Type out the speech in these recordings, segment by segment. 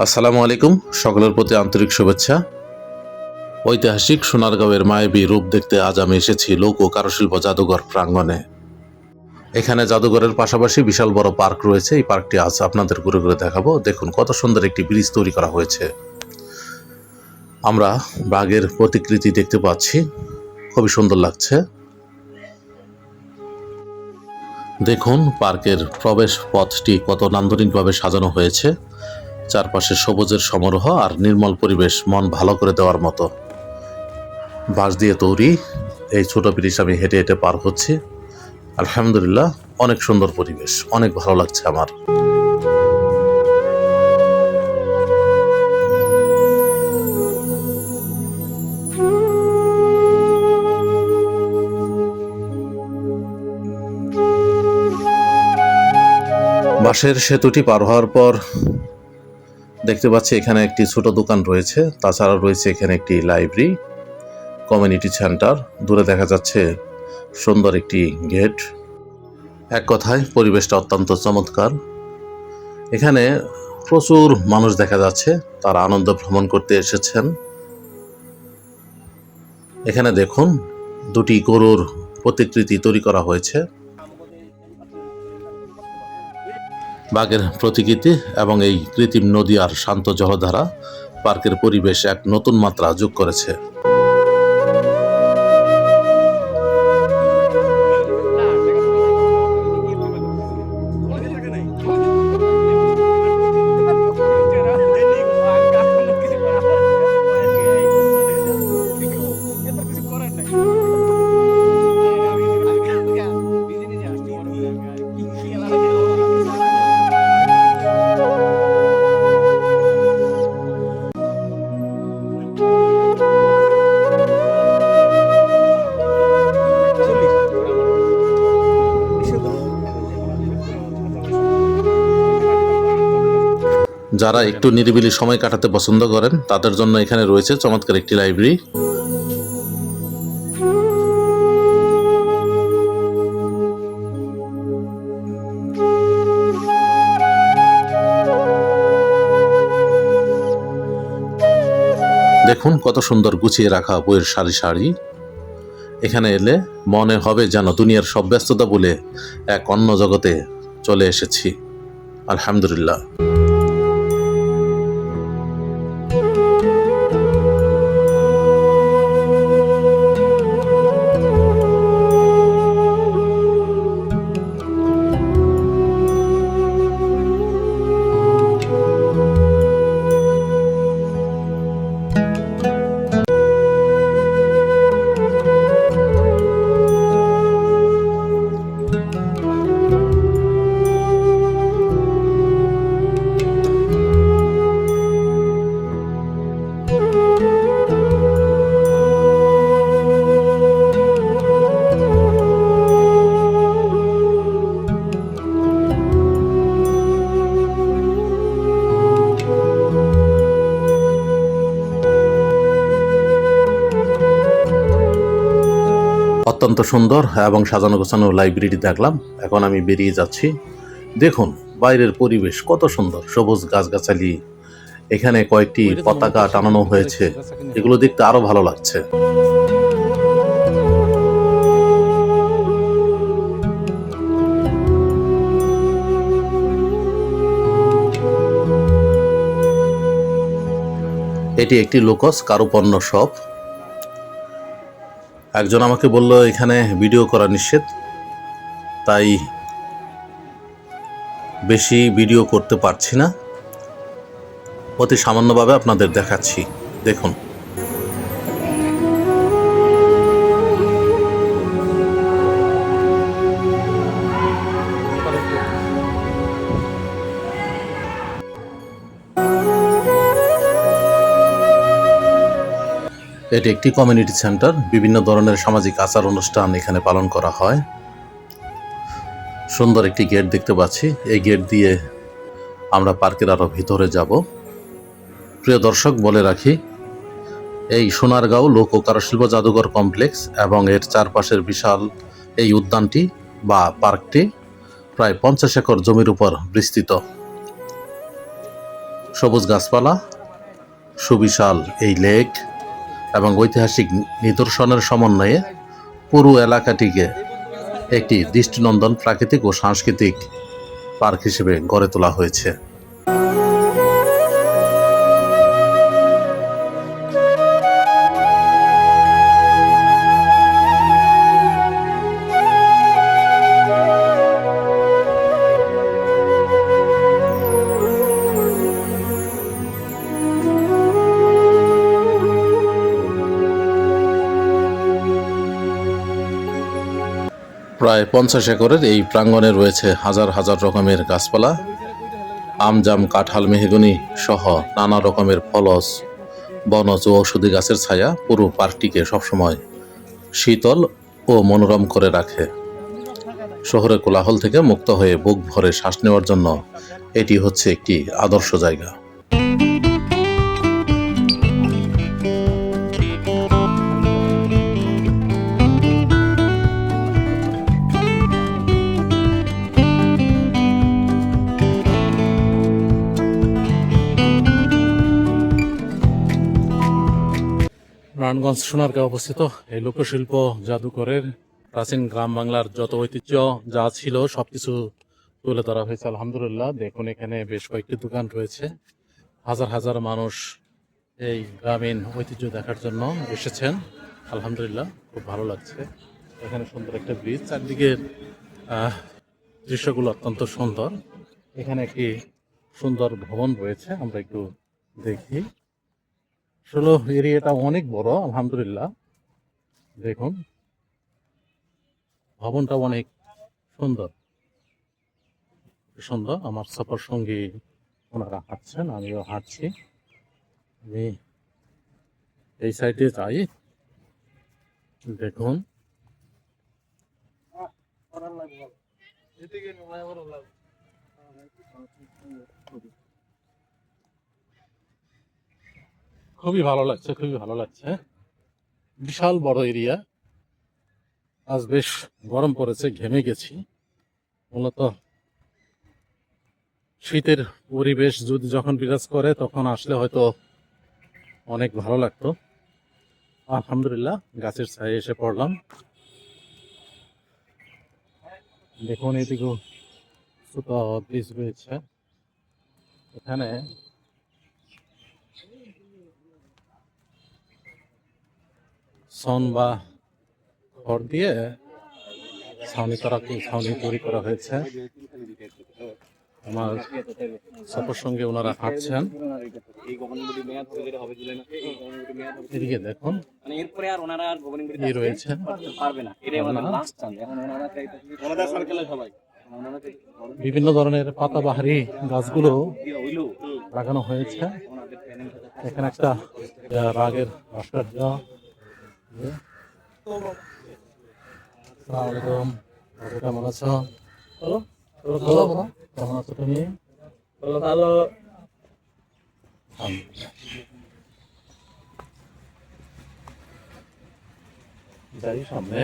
আসসালামু আলাইকুম। সকলের প্রতি আন্তরিক শুভেচ্ছা। ঐতিহাসিক সোনারগাঁওয়ের মায়াবী রূপ দেখতে আজ আমি এসেছি লোক ও কারুশিল্প জাদুঘর প্রাঙ্গণে। এখানে জাদুঘরের পাশাপাশি বিশাল বড় পার্ক রয়েছে। এই পার্কটি আজ আপনাদের ঘুরে ঘুরে দেখাবো। দেখুন কত সুন্দর একটি ব্রিজ তৈরি করা হয়েছে। আমরা বাঘের প্রতিকৃতি দেখতে পাচ্ছি, খুবই সুন্দর লাগছে। দেখুন পার্কের প্রবেশ পথটি কত নান্দনিকভাবে সাজানো হয়েছে। চারপাশে সবুজের সমারোহ আর নির্মল পরিবেশ মন ভালো করে দেওয়ার মতো। বাঁশ দিয়ে তৈরি এই ছোট ব্রিজ আমি হেঁটে হেঁটে পার হচ্ছি। আলহামদুলিল্লাহ, অনেক সুন্দর পরিবেশ, অনেক ভালো লাগছে আমার। বাঁশের সেতুটি পার হওয়ার পর দেখতে পাচ্ছি এখানে একটি ছোট দোকান রয়েছে। তাছাড়া রয়েছে এখানে একটি লাইব্রেরি, কমিউনিটি সেন্টার। দূরে দেখা যাচ্ছে সুন্দর একটি গেট। এক কথায় পরিবেশটা অত্যন্ত চমৎকার। এখানে প্রচুর মানুষ দেখা যাচ্ছে, তারা আনন্দ ভ্রমণ করতে এসেছেন। এখানে দেখুন দুটি গরুর প্রতিকৃতি তৈরি করা হয়েছে। বাঘের প্রতিকৃতি এবং এই কৃত্রিম নদী আর শান্ত জলধারা পার্কের পরিবেশ এক নতুন মাত্রা যোগ করেছে। যারা একটু নিরিবিলি সময় কাটাতে পছন্দ করেন তাদের জন্য এখানে রয়েছে চমৎকার একটি লাইব্রেরি। দেখুন কত সুন্দর গুছিয়ে রাখা বইয়ের সারি সারি। এখানে এলে মনে হবে যেন দুনিয়ার সব ব্যস্ততা বলে এক অন্য জগতে চলে এসেছি। আলহামদুলিল্লাহ। অত্যন্ত সুন্দর এবং সাজানো গোছানো লাইব্রেরি দেখলাম। এখন আমি বেরিয়ে যাচ্ছি। দেখুন বাইরের পরিবেশ কত সুন্দর, সবুজ গাছগাছালি, এখানে কয়েকটি পতাকা টানানো হয়েছে, এগুলো দেখতে আরো ভালো লাগছে। এটি একটি লোকস কারুপণ্য শপ। একজন আমাকে বলল এখানে ভিডিও করা নিষেধ, তাই বেশি ভিডিও করতে পারছি না। অতি সামান্যভাবে আপনাদের দেখাচ্ছি। দেখুন এটি একটি কমিউনিটি সেন্টার। বিভিন্ন ধরনের সামাজিক আচার অনুষ্ঠান এখানে পালন করা হয়। সুন্দর একটি গেট দেখতে পাচ্ছি। এই গেট দিয়ে আমরা পার্কের আরো ভিতরে যাব। প্রিয় দর্শক, বলে রাখি এই সোনারগাঁও লোক ও কারুশিল্প জাদুঘর কমপ্লেক্স এবং এর চারপাশের বিশাল এই উদ্যানটি বা পার্কটি প্রায় 50 একর জমির উপর বিস্তৃত। সবুজ গাছপালা, সুবিশাল এই লেক এবং ঐতিহাসিক নিদর্শনের সমন্বয়ে পুরো এলাকাটিকে একটি দৃষ্টিনন্দন প্রাকৃতিক ও সাংস্কৃতিক পার্ক হিসেবে গড়ে তোলা হয়েছে। প্রায় 50 একরের এই প্রাঙ্গণে রয়েছে হাজার হাজার রকমের গাছপালা, আম, জাম, কাঁঠাল, মেহগনি সহ নানা রকমের ফলজ, বনজ ও ঔষধি গাছের ছায়া পুরো পার্কটিকে সবসময় শীতল ও মনোরম করে রাখে। শহরের কোলাহল থেকে মুক্ত হয়ে বুক ভরে শ্বাস নেওয়ার জন্য এটি হচ্ছে একটি আদর্শ জায়গা। নারায়ণগঞ্জ সোনারগাঁও অবস্থিত এই লোকশিল্প জাদুঘরের প্রাচীন গ্রাম বাংলার যত ঐতিহ্য যা ছিল সবকিছু তুলে ধরা হয়েছে। আলহামদুলিল্লাহ, দেখুন এখানে বেশ কয়েকটি দোকান রয়েছে। হাজার হাজার মানুষ এই গ্রামীণ ঐতিহ্য দেখার জন্য এসেছেন। আলহামদুলিল্লাহ, খুব ভালো লাগছে। এখানে সুন্দর একটা ব্রিজ, চারদিকের দৃশ্যগুলো অত্যন্ত সুন্দর। এখানে একটি সুন্দর ভবন রয়েছে, আমরা একটু দেখি। আসলে এরিয়াটা অনেক বড়। আলহামদুলিল্লাহ, দেখুন ভবনটা অনেক সুন্দর সুন্দর। আমার সফর সঙ্গী ওনারা হাঁটছেন, আমিও হাঁটছি। আমি এই সাইডে যাই, দেখুন খুবই ভালো লাগছে, খুবই ভালো লাগছে। বিশাল বড় এরিয়া। আজ বেশ গরম পড়েছে, ঘেমে গেছি। মূলত শীতের পরিবেশ যদি যখন বিরাজ করে তখন আসলে হয়তো অনেক ভালো লাগতো। আলহামদুলিল্লাহ, গাছের ছায়ে এসে পড়লাম। দেখুন এদিকেও ছোট ব্রিজ রয়েছে। এখানে সন বা খড় দিয়ে ছাউনি তৈরি করা হয়েছে। আমার সফর সঙ্গে ওনারা হাঁটছেন। এদিকে দেখুন কি রয়েছে। বিভিন্ন ধরনের পাতাবাহারি গাছগুলো লাগানো হয়েছে। এখানে একটা রাগের ভাস্কর্য। আসসালামু আলাইকুম, কেমন আছো? কেমন আছো তুমি? ভালো। যাই সামনে।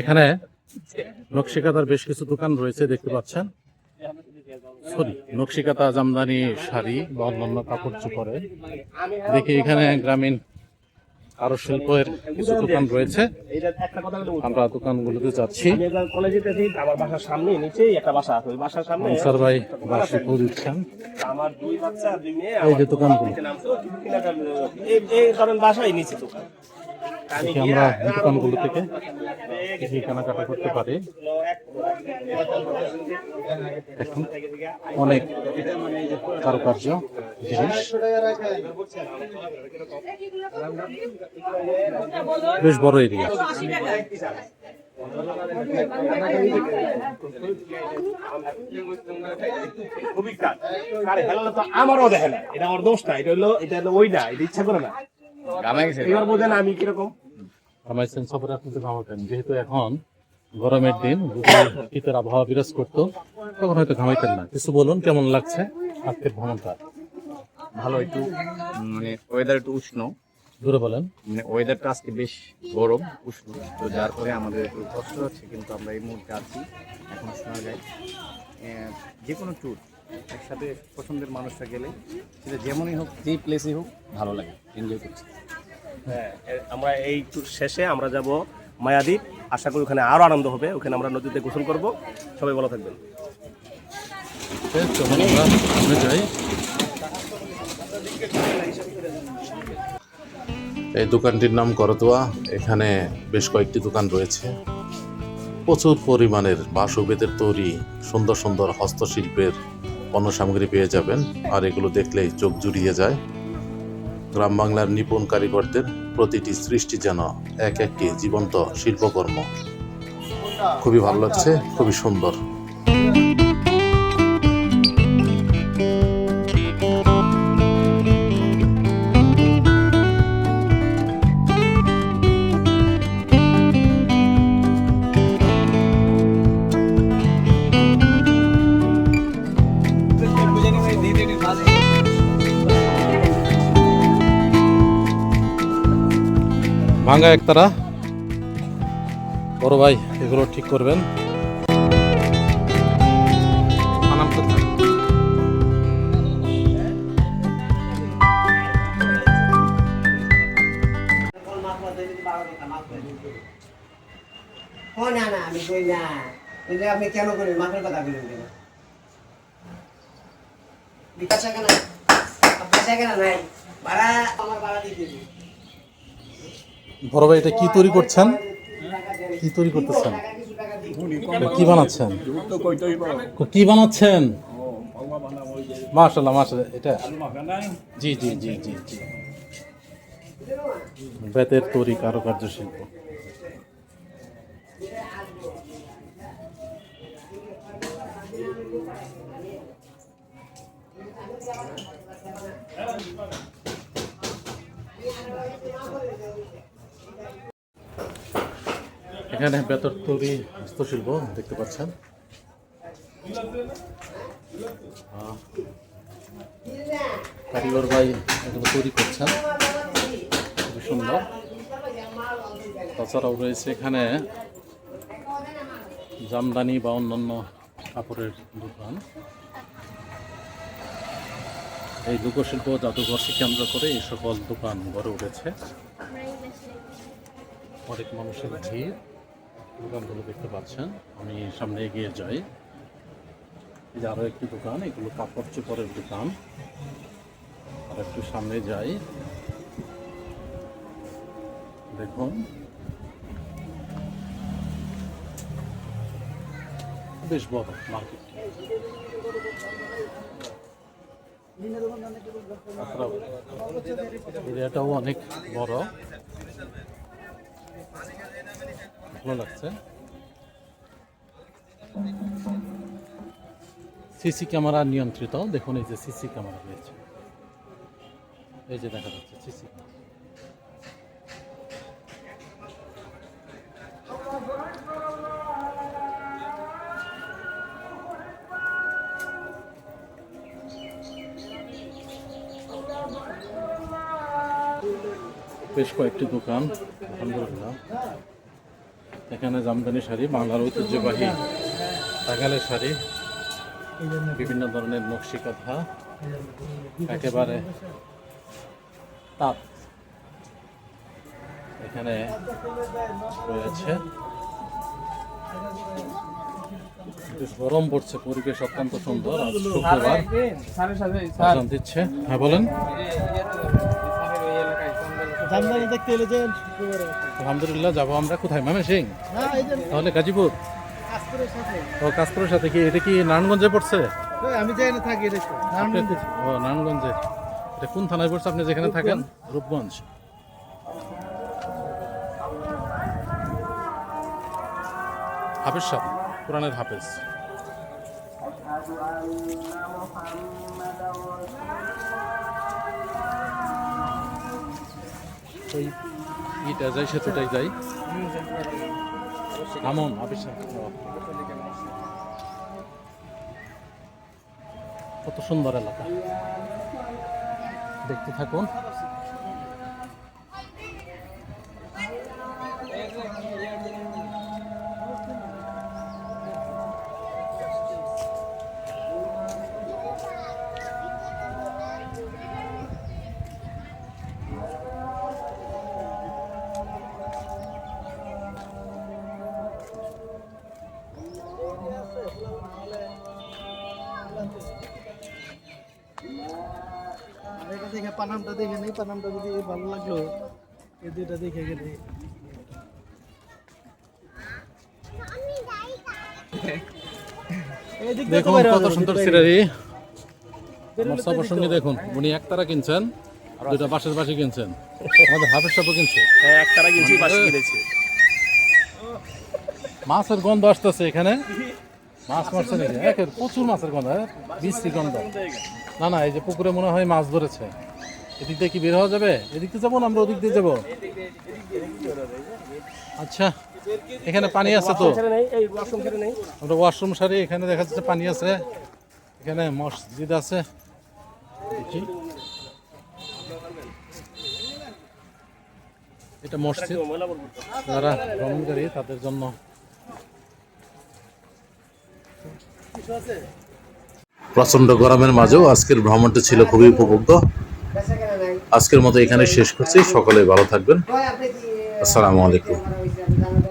এখানে নকশিকাতার বেশ কিছু দোকান রয়েছে, দেখতে পাচ্ছেন। নকশিকাতা, জামদানি শাড়ি বা অন্যান্য কাপড় চোপড়ে। দেখি এখানে গ্রামীণ কারু শিল্পের কিছু দোকান রয়েছে। আমরা দোকানগুলোতে যাচ্ছি। আনসার ভাই বাসি ফুল দিচ্ছেন। এই যে দোকানগুলো, আমরা দোকানগুলো থেকে কিছু কেনাকাটা করতে পারি। দেখুন অনেক কারুকার্য জিনিস, বেশ বড় এরিয়া। আমারও দেখে না, এটা আমার দোষ না, এটা হলো ওই না, এটা ইচ্ছা করে না। এবার বোঝেন আমি কিরকম ঘামাইছেন। সফরে আপনি তো ঘামাতেন, যেহেতু এখন গরমের দিন, শীতের আবহাওয়া বিরাজ করতো, তখন হয়তো ঘামাইতেন না। কিছু বলুন, কেমন লাগছে আজকের ভ্রমণটা? ভালো, একটু মানে ওয়েদার একটু উষ্ণ, ঘুরে বলেন। মানে ওয়েদারটা আজকে বেশ গরম উষ্ণ, তো যার ফলে আমাদের একটু কষ্ট হচ্ছে, কিন্তু আমরা এই মুহূর্তে আছি, এখন শোনা যায় যে কোনো ট্যুর একসাথে পছন্দের মানুষরা গেলে সেটা যেমনই হোক, যেই প্লেসই হোক, ভালো লাগে, এনজয় করছি। হ্যাঁ, আমরা এই ট্যুর শেষে আমরা যাব মায়াদ্বীপ। আশা করি ওখানে আরো আনন্দ হবে, ওখানে আমরা নদীতে গোসল করব। সবাই ভালো থাকবেন। চলুন আমরা সামনে যাই। এই দোকানটির নাম করতোয়া। এখানে বেশ কয়েকটি দোকান রয়েছে। প্রচুর পরিমাণের বাঁশ ও বেতের তৈরি সুন্দর সুন্দর হস্তশিল্পের পণ্য সামগ্রী পেয়ে যাবেন, আর এগুলো দেখলেই চোখ জুড়িয়ে যায়। গ্রাম বাংলার নিপুণ কারিগরদের প্রতিটি সৃষ্টি যেন এক একটি জীবন্ত শিল্পকর্ম। খুবই ভালো লাগছে, খুবই সুন্দর। ভাঙ্গা একতারা বড় ভাই এগুলো ঠিক করবেন। আনাম কোথায়? ও না না আমি কই না, এটা আপনি কেন করেন? মাথার কথা বলেন কেন? বিকাশ টাকা না, আপনার টাকা না নাই, ভাড়া আমার ভাড়া দিয়ে দিবি। বড় ভাই এটা কি তৈরি করছেন? কি তৈরি করতেছেন? এটা কি বানাচ্ছেন? কি বানাচ্ছেন? মাশাআল্লাহ মাশাআল্লাহ। এটা জি জি জি জি জি বেতের তৈরি কারুকার্য শিল্প। এখানে বেতের তৈরি হস্তশিল্প দেখতে পাচ্ছেন। কারিগর ভাই এগুলো তৈরি করছেন, খুবই সুন্দর। তাছাড়াও রয়েছে এখানে জামদানি বা অন্যান্য কাপড়ের দোকান। এই লোকশিল্প জাদুঘরকে কেন্দ্র করে এই সকল দোকান গড়ে উঠেছে। অনেক মানুষের ভিড়। দোকানগুলো দেখতে পাচ্ছেন। আমি সামনে এগিয়ে যাই। এই যে আরো একটি দোকান, এগুলো কাপড় চোপড়ের দোকান। আর একটু সামনে যাই, দেখুন বেশ বড় মার্কেট। এরিয়াটাও অনেক বড়, ভালো লাগছে। সিসি ক্যামেরা নিয়ন্ত্রিত, দেখুন এই যে সিসি ক্যামেরা রয়েছে, এই যে দেখা যাচ্ছে সিসি ক্যামেরা। বেশ কয়েকটি দোকান, আলহামদুলিল্লাহ। এখানে জামদানি শাড়ি, বাংলার ঐতিহ্যবাহী টাঙ্গাইলের শাড়ি, বিভিন্ন ধরনের নকশি কাঁথা, একেবারে তাঁত এখানে রয়েছে। বেশ গরম পড়ছে, পরিবেশ অত্যন্ত সুন্দর। আজ শুক্রবার, আজান দিচ্ছে। হ্যাঁ বলেন। আলহামদুলিল্লাহ, যাবো আমরা কোথায়? ময়মনসিং? তাহলে গাজীপুর। ও কাশপুরের সাথে কি এটা কি নারায়ণগঞ্জে পড়ছে? আমি যাই না থাকি দেখো ও নারায়ণগঞ্জে। এটা কোন থানায় পড়ছে আপনি যেখানে থাকেন? রূপগঞ্জ। হাফেজ সাহেব, কোরআনের হাফেজ। ওই ইটা যাই, সেতুটাই যাই। আমন হাফেজ সাহেব, কত সুন্দর এলাকা, দেখতে থাকুন। পানামটা দেখে নেই, পানামটা যদি ভালো লাগলো এই দুইটা দেখে গেলে দেখুন কত সুন্দর সিনারি। আমার সবার সঙ্গে দেখুন, উনি একতারা কিনছেন, দুটা বাঁশের বাঁশি কিনছেন, আমাদের হাফেজ সাহেবও কিনছে। হ্যাঁ, একটারা কিনছি, বাসি কিনেছি। মাছের গন্ধ আসতেছে এখানে, মাছ মারছে নাকি? একের প্রচুর মাছের গন্ধ, বিশ্রী গন্ধ। না না, এই যে পুকুরে মনে হয় মাছ ধরেছে। এদিক দিয়ে কি বের হওয়া যাবে? এদিক দিয়ে যাবো না আমরা ওদিক দিয়ে যাবো? আচ্ছা, এখানে পানি আছে তো, ছেড়ে নেই, এই ওয়াশরুম ছেড়ে নেই। আমরা ওয়াশরুম সারি, এখানে দেখা যাচ্ছে পানি আছে, এখানে মসজিদ আছে। দেখি, এটা মসজিদ, ময়লা পড়বে। যারা ভ্রমণকারী তাদের জন্য। প্রচণ্ড গরমের মাঝেও আজকের ভ্রমণটি ছিল খুবই উপভোগ্য। বেচা কেনা নাই আজকের মতো এখানে শেষ করছি। সকলে ভালো থাকবেন। কয় আপনি কি আসসালামু আলাইকুম। করা হয়েছে?